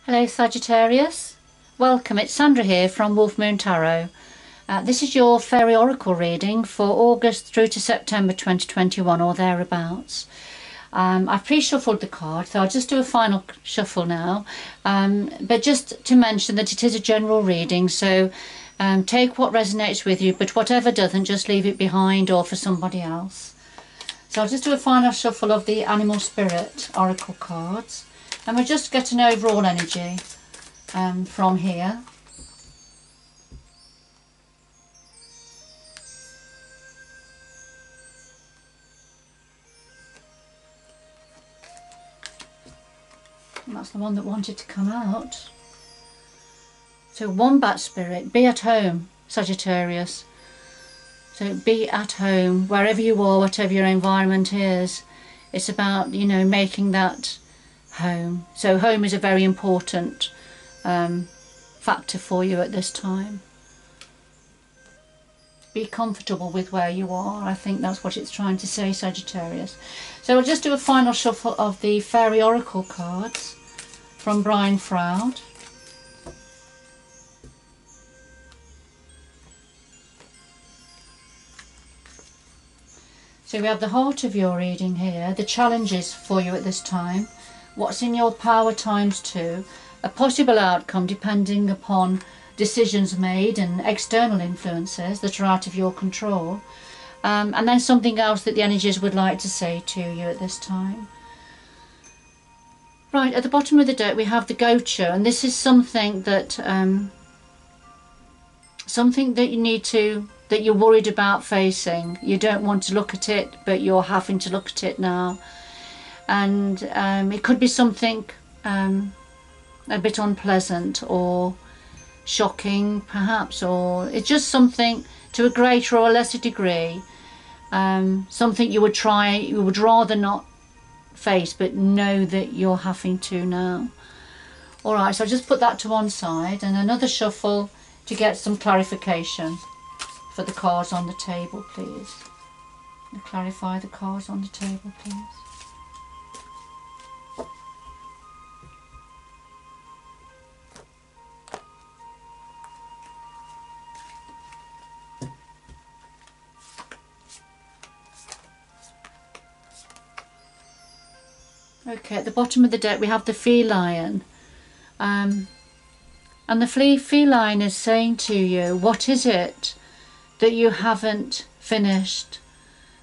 Hello Sagittarius, welcome, it's Sandra here from Wolf Moon Tarot. This is your Fairy Oracle reading for August through to September 2021 or thereabouts. I've pre-shuffled the card, so I'll just do a final shuffle now, but just to mention that it is a general reading, so take what resonates with you, but whatever doesn't, just leave it behind or for somebody else. So I'll just do a final shuffle of the Animal Spirit Oracle cards. And we'll just get an overall energy from here. And that's the one that wanted to come out. So Wombat Spirit, be at home, Sagittarius. So be at home, wherever you are, whatever your environment is. It's about, you know, making that home. So home is a very important factor for you at this time. Be comfortable with where you are. I think that's what it's trying to say, Sagittarius. So I'll just do a final shuffle of the Fairy Oracle cards from Brian Froud. So we have the heart of your reading here, the challenges for you at this time. What's in your power ×2, a possible outcome depending upon decisions made and external influences that are out of your control, and then something else that the energies would like to say to you at this time. Right, at the bottom of the deck we have the Gotcha, and this is something that you need to, that you're worried about facing. You don't want to look at it, but you're having to look at it now. And it could be something a bit unpleasant or shocking perhaps, or it's just something to a greater or a lesser degree, something you would rather not face but know that you're having to now. Alright, so I'll just put that to one side and another shuffle to get some clarification for the cards on the table, please. Clarify the cards on the table, please. Okay, at the bottom of the deck we have the feline, and the feline is saying to you, what is it that you haven't finished?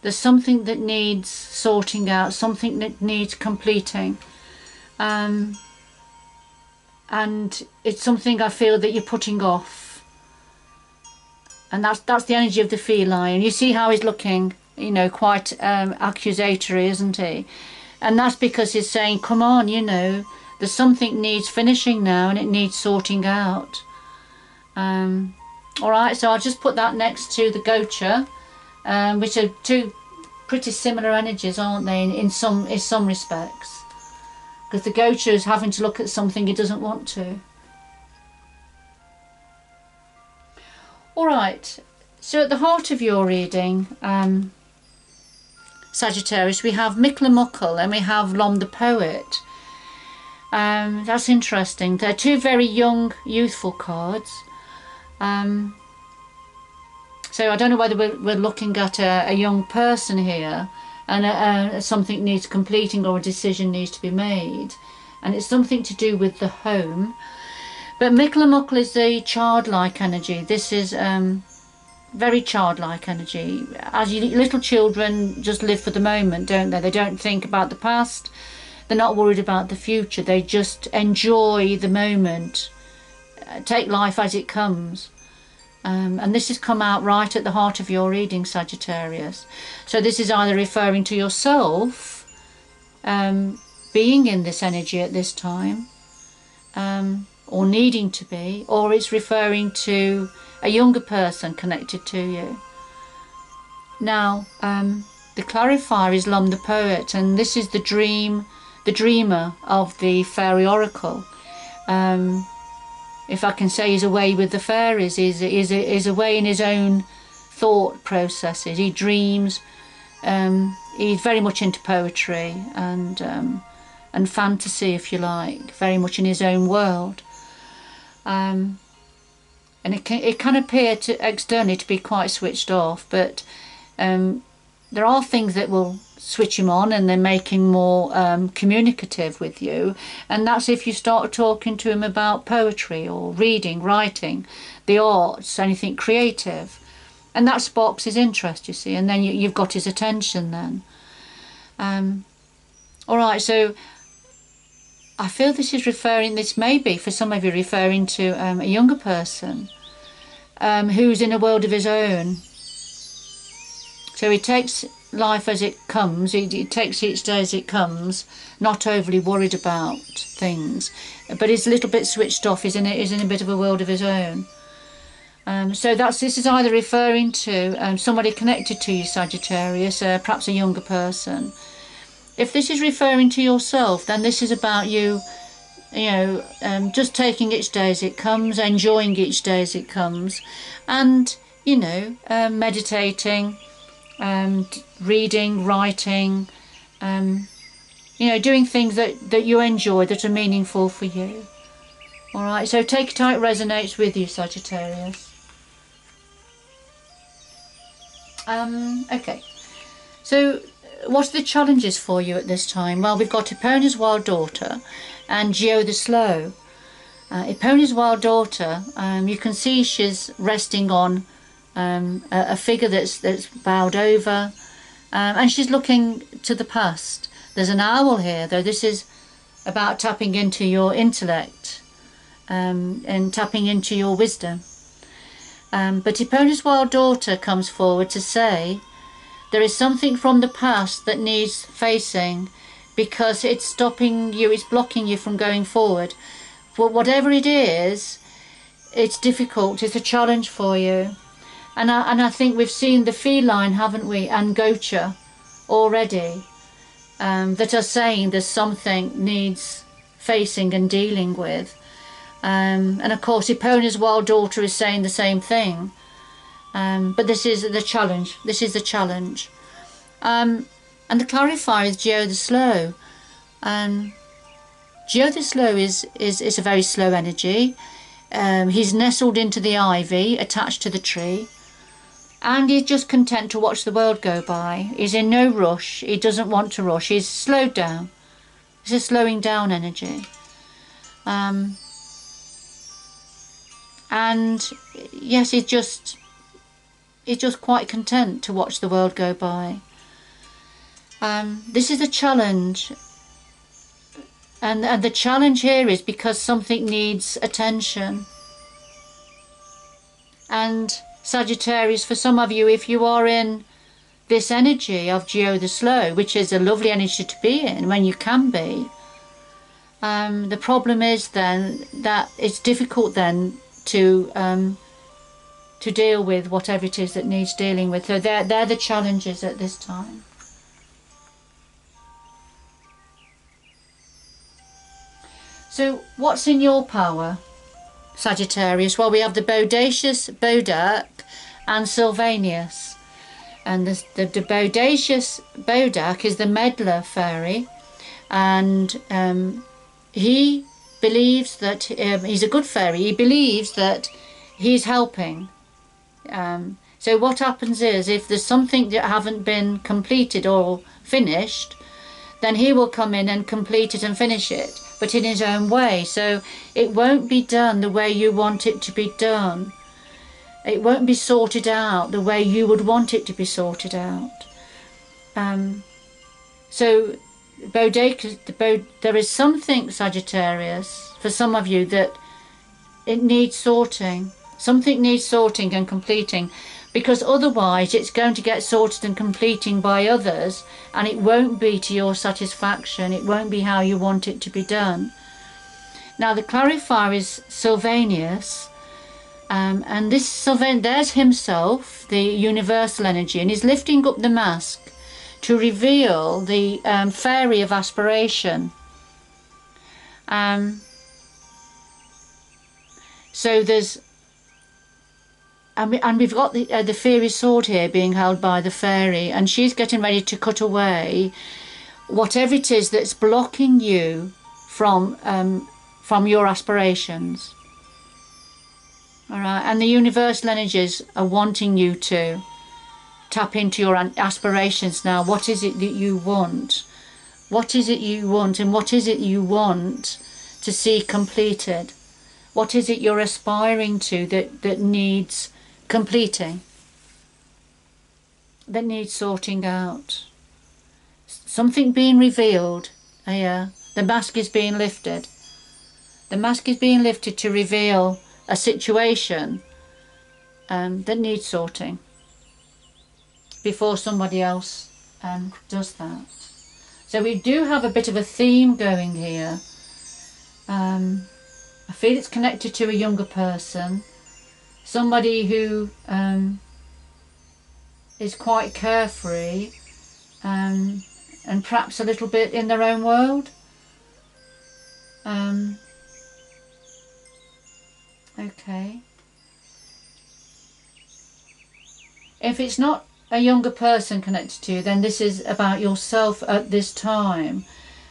There's something that needs sorting out, something that needs completing, and it's something I feel that you're putting off, and that's the energy of the feline. You see how he's looking, you know, quite accusatory, isn't he? And that's because he's saying, come on, you know, there's something needs finishing now and it needs sorting out. Alright, so I'll just put that next to the Gotcha, which are two pretty similar energies, aren't they, in some respects. Because the Gotcha is having to look at something he doesn't want to. Alright, so at the heart of your reading, Sagittarius, we have Mickle Muckle and we have Lom the Poet. That's interesting. They're two very young, youthful cards. So I don't know whether we're looking at a young person here and something needs completing or a decision needs to be made. And it's something to do with the home. But Mickle Muckle is the childlike energy. This is very childlike energy. As little children just live for the moment, don't they? They don't think about the past. They're not worried about the future. They just enjoy the moment, take life as it comes. And this has come out right at the heart of your reading, Sagittarius. So this is either referring to yourself being in this energy at this time, or needing to be, or it's referring to a younger person connected to you. Now, the clarifier is Lom the Poet, and this is the dreamer of the Fairy Oracle. If I can say, he's away with the fairies, he's away in his own thought processes. He dreams, he's very much into poetry and and fantasy, if you like, very much in his own world. And it can appear to externally to be quite switched off, but there are things that will switch him on, and they're making more communicative with you, and that's if you start talking to him about poetry or reading, writing, the arts, anything creative, and that sparks his interest, you see, and then you've got his attention then. All right, so I feel this may be for some of you referring to a younger person who's in a world of his own. So he takes life as it comes, he takes each day as it comes, not overly worried about things, but he's a little bit switched off, he's in a bit of a world of his own. So this is either referring to somebody connected to you, Sagittarius, perhaps a younger person. If this is referring to yourself, then this is about you, just taking each day as it comes, enjoying each day as it comes, and, meditating, reading, writing, doing things that you enjoy, that are meaningful for you. All right, so take it how it resonates with you, Sagittarius. Okay, so what are the challenges for you at this time? Well, we've got Eponia's Wild Daughter and Geo the Slow. Eponia's Wild Daughter, you can see she's resting on a figure that's bowed over, and she's looking to the past. There's an owl here, though this is about tapping into your intellect and tapping into your wisdom. But Eponia's Wild Daughter comes forward to say there is something from the past that needs facing, because it's stopping you, it's blocking you from going forward. But whatever it is, it's difficult, it's a challenge for you. And I think we've seen the feline, haven't we, and Gocha already, that are saying there's something needs facing and dealing with. And of course Eponia's Wild Daughter is saying the same thing. But this is the challenge. This is the challenge. And the clarifier is Geo the Slow. Geo the Slow is a very slow energy. He's nestled into the ivy, attached to the tree. And he's just content to watch the world go by. He's in no rush. He doesn't want to rush. He's slowed down. It's a slowing down energy. And yes, he's just quite content to watch the world go by. This is a challenge, and the challenge here is because something needs attention. And Sagittarius, for some of you, if you are in this energy of Geo the Slow, which is a lovely energy to be in when you can be, the problem is then that it's difficult then to deal with whatever it is that needs dealing with. So they're the challenges at this time. So what's in your power, Sagittarius? Well, we have the Bodacious, Bodak and Sylvanus. And the Bodacious Bodak is the meddler fairy, and he believes that he's a good fairy. He believes that he's helping. So what happens is, if there's something that haven't been completed or finished, then he will come in and complete it and finish it, but in his own way. So it won't be done the way you want it to be done. It won't be sorted out the way you would want it to be sorted out. So there is something, Sagittarius, for some of you, that it needs sorting. Something needs sorting and completing, because otherwise it's going to get sorted and completing by others, and it won't be to your satisfaction. It won't be how you want it to be done. Now the clarifier is Sylvanus, and this Sylvanus, there's himself, the universal energy, and he's lifting up the mask to reveal the fairy of aspiration. So there's, and we've got the fairy sword here being held by the fairy, and she's getting ready to cut away whatever it is that's blocking you from your aspirations. All right, and the universal energies are wanting you to tap into your aspirations now. What is it that you want? What is it you want, and what is it you want to see completed? What is it you're aspiring to that needs completing, that needs sorting out? Something being revealed here. The mask is being lifted. The mask is being lifted to reveal a situation that needs sorting before somebody else does that. So we do have a bit of a theme going here. I feel it's connected to a younger person, somebody who is quite carefree and perhaps a little bit in their own world. Okay. If it's not a younger person connected to you, then this is about yourself at this time,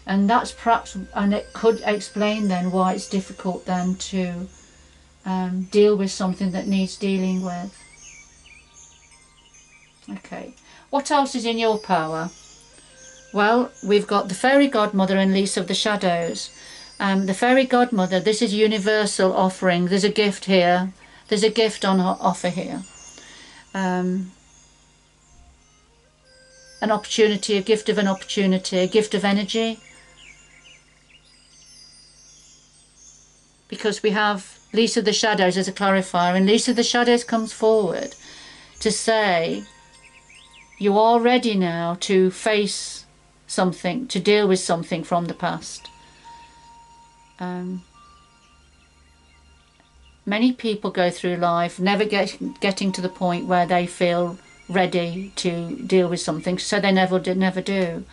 and that's perhaps, and it could explain then why it's difficult then to deal with something that needs dealing with. Okay, what else is in your power? Well, we've got the Fairy Godmother and Lease of the Shadows. The Fairy Godmother, this is universal offering. There's a gift here. There's a gift on offer here. An opportunity, a gift of an opportunity, a gift of energy. Because we have Lease of the Shadows as a clarifier, and Lease of the Shadows comes forward to say you are ready now to face something, to deal with something from the past. Many people go through life never getting to the point where they feel ready to deal with something, so they never do.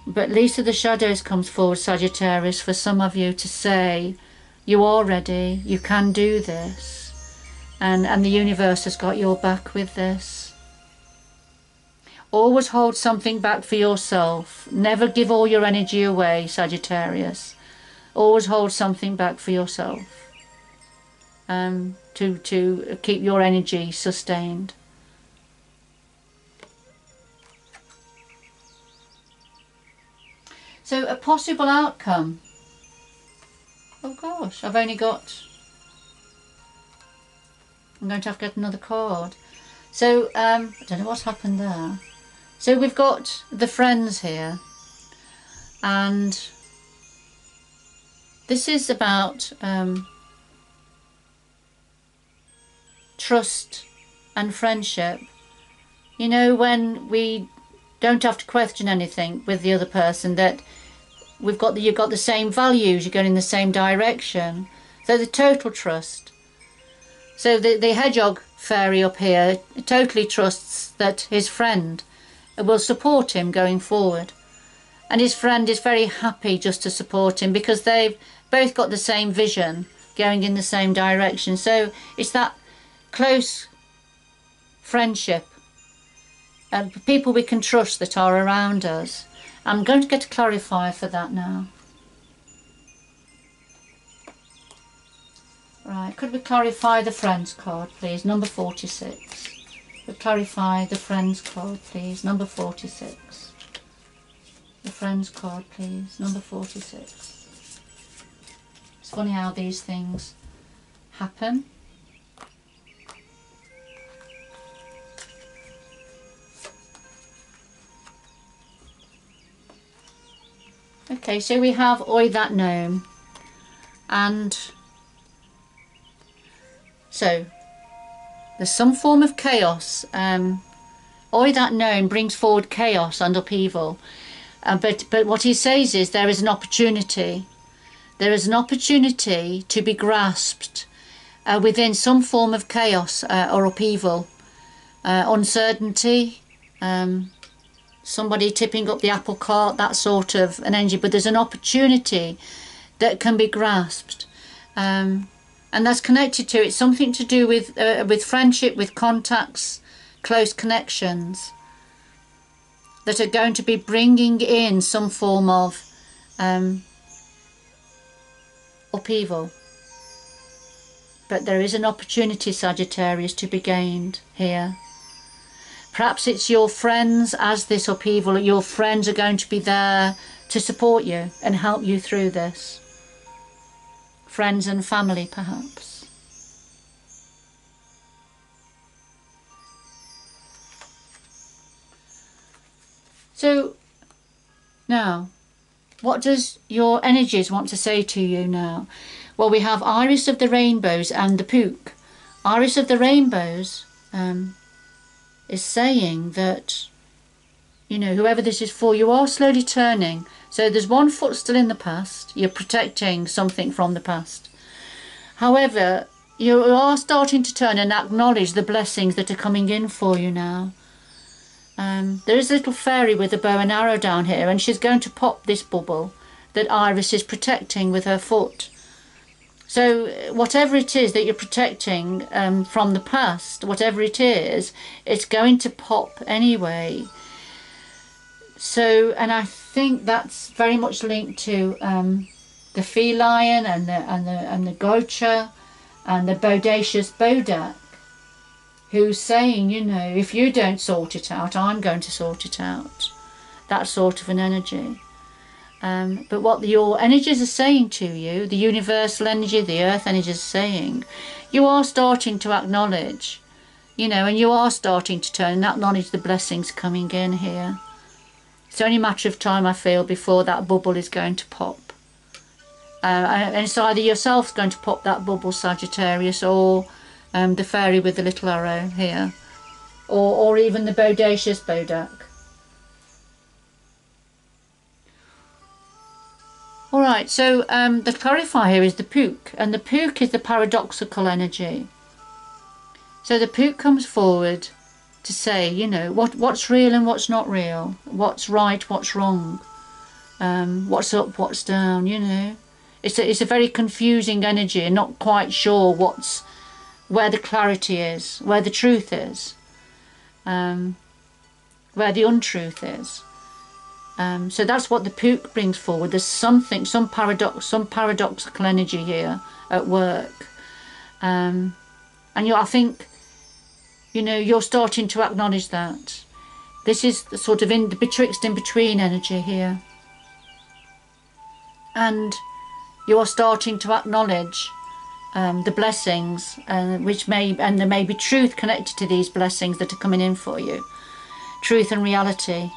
But Lease of the Shadows comes forward, Sagittarius, for some of you to say you are ready, you can do this, and the universe has got your back with this. Always hold something back for yourself. Never give all your energy away, Sagittarius. Always hold something back for yourself, to keep your energy sustained. So a possible outcome. Oh gosh, I'm going to have to get another card. So I don't know what's happened there. So we've got the Friends here, and this is about trust and friendship. You know, when we don't have to question anything with the other person, that you've got the same values, you're going in the same direction. So the total trust. So the hedgehog fairy up here totally trusts that his friend will support him going forward, and his friend is very happy just to support him because they've both got the same vision, going in the same direction. So it's that close friendship and people we can trust that are around us. I'm going to get a clarifier for that now. Right, could we clarify the Friends card, please? Number 46. Could clarify the Friends card, please? Number 46. The Friends card, please? Number 46. It's funny how these things happen. Okay, so we have Oi That Gnome, and so there's some form of chaos. Oi That Gnome brings forward chaos and upheaval, but what he says is there is an opportunity. There is an opportunity to be grasped within some form of chaos or upheaval, uncertainty, somebody tipping up the apple cart, that sort of an energy. But there's an opportunity that can be grasped, and that's connected to, it's something to do with friendship, with contacts, close connections. that are going to be bringing in some form of upheaval. But there is an opportunity, Sagittarius, to be gained here. Perhaps it's your friends as this upheaval. Your friends are going to be there to support you and help you through this. Friends and family, perhaps. So, now, what does your energies want to say to you now? Well, we have Iris of the Rainbows and the Pook. Iris of the Rainbows is saying that, you know, whoever this is for, you are slowly turning. So there's one foot still in the past. You're protecting something from the past. However, you are starting to turn and acknowledge the blessings that are coming in for you now. There is a little fairy with a bow and arrow down here, and she's going to pop this bubble that Iris is protecting with her foot. So whatever it is that you're protecting from the past, whatever it is, it's going to pop anyway. So, and I think that's very much linked to the feline and the gocha and the bodacious bodak, who's saying, you know, if you don't sort it out, I'm going to sort it out. That sort of an energy. But what your energies are saying to you, the universal energy, the earth energy is saying, you are starting to acknowledge, you know, and you are starting to turn and acknowledge the blessings coming in here. It's only a matter of time, I feel, before that bubble is going to pop. And it's either yourself's going to pop that bubble, Sagittarius, or the fairy with the little arrow here, or even the bodacious bodak. Alright, so the clarifier here is the Pook, and the Pook is the paradoxical energy. So the Pook comes forward to say, you know, what's real and what's not real, what's right, what's wrong, what's up, what's down, you know. It's a very confusing energy and not quite sure where the clarity is, where the truth is, where the untruth is. So that's what the Pook brings forward. There's something, some paradoxical energy here at work. And I think, you know, you're starting to acknowledge that. This is the sort of the betwixt in between energy here. And you are starting to acknowledge the blessings, and there may be truth connected to these blessings that are coming in for you. Truth and reality.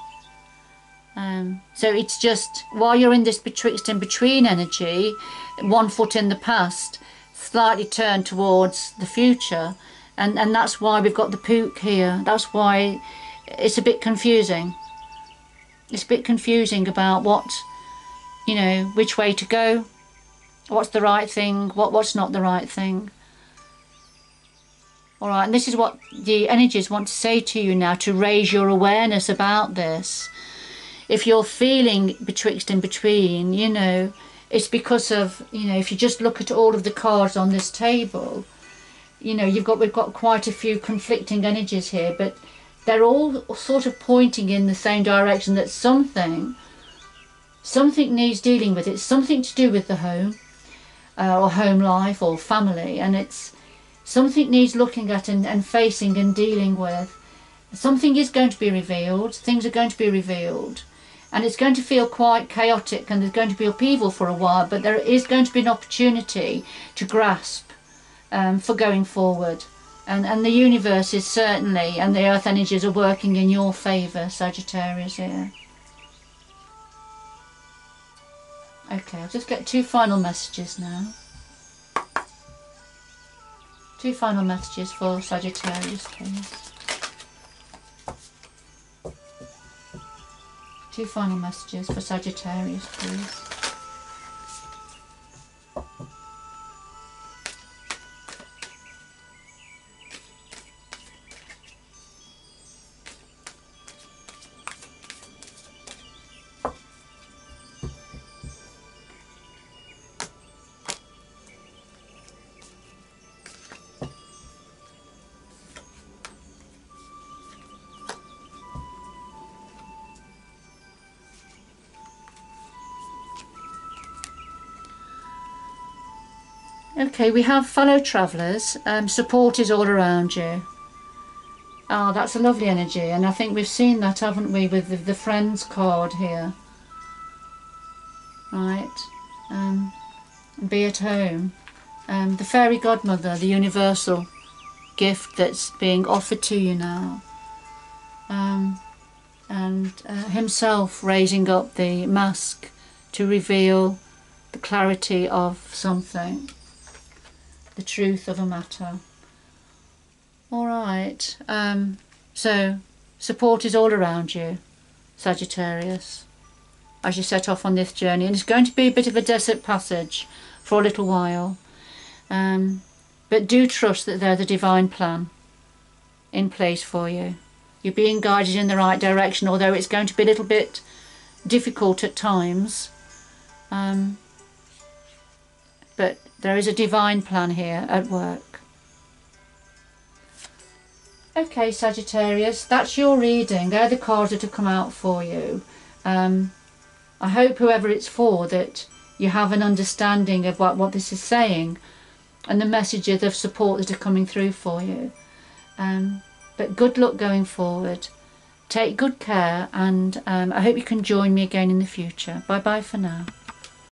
So it's just, while you're in this betwixt and between energy, one foot in the past, slightly turned towards the future, and that's why we've got the Pook here. That's why it's a bit confusing. It's a bit confusing about what, you know, which way to go, what's the right thing, what's not the right thing. Alright, and this is what the energies want to say to you now, to raise your awareness about this. If you're feeling betwixt and between, you know, it's because of, you know, if you just look at all of the cards on this table, you know, we've got quite a few conflicting energies here, but they're all sort of pointing in the same direction, that something needs dealing with. It's something to do with the home, or home life, or family, and it's something needs looking at and facing and dealing with. Something is going to be revealed, things are going to be revealed, and it's going to feel quite chaotic, and there's going to be upheaval for a while, but there is going to be an opportunity to grasp for going forward. And the universe is certainly, and the earth energies are working in your favour, Sagittarius here. Okay, I'll just get two final messages now. Two final messages for Sagittarius, please. Two final messages for Sagittarius, please. Okay, we have fellow travellers. Support is all around you. Oh, that's a lovely energy, and I think we've seen that, haven't we, with the Friends card here. Right. Be at home. The fairy godmother, the universal gift that's being offered to you now. And himself raising up the mask to reveal the clarity of something, the truth of a matter. Alright, so support is all around you, Sagittarius, as you set off on this journey. And it's going to be a bit of a desert passage for a little while. But do trust that there's a divine plan in place for you. You're being guided in the right direction, although it's going to be a little bit difficult at times. But there is a divine plan here at work. Okay, Sagittarius, that's your reading. They're the cards that have come out for you. I hope whoever it's for that you have an understanding of what this is saying and the messages of support that are coming through for you. But good luck going forward. Take good care, and I hope you can join me again in the future. Bye bye for now.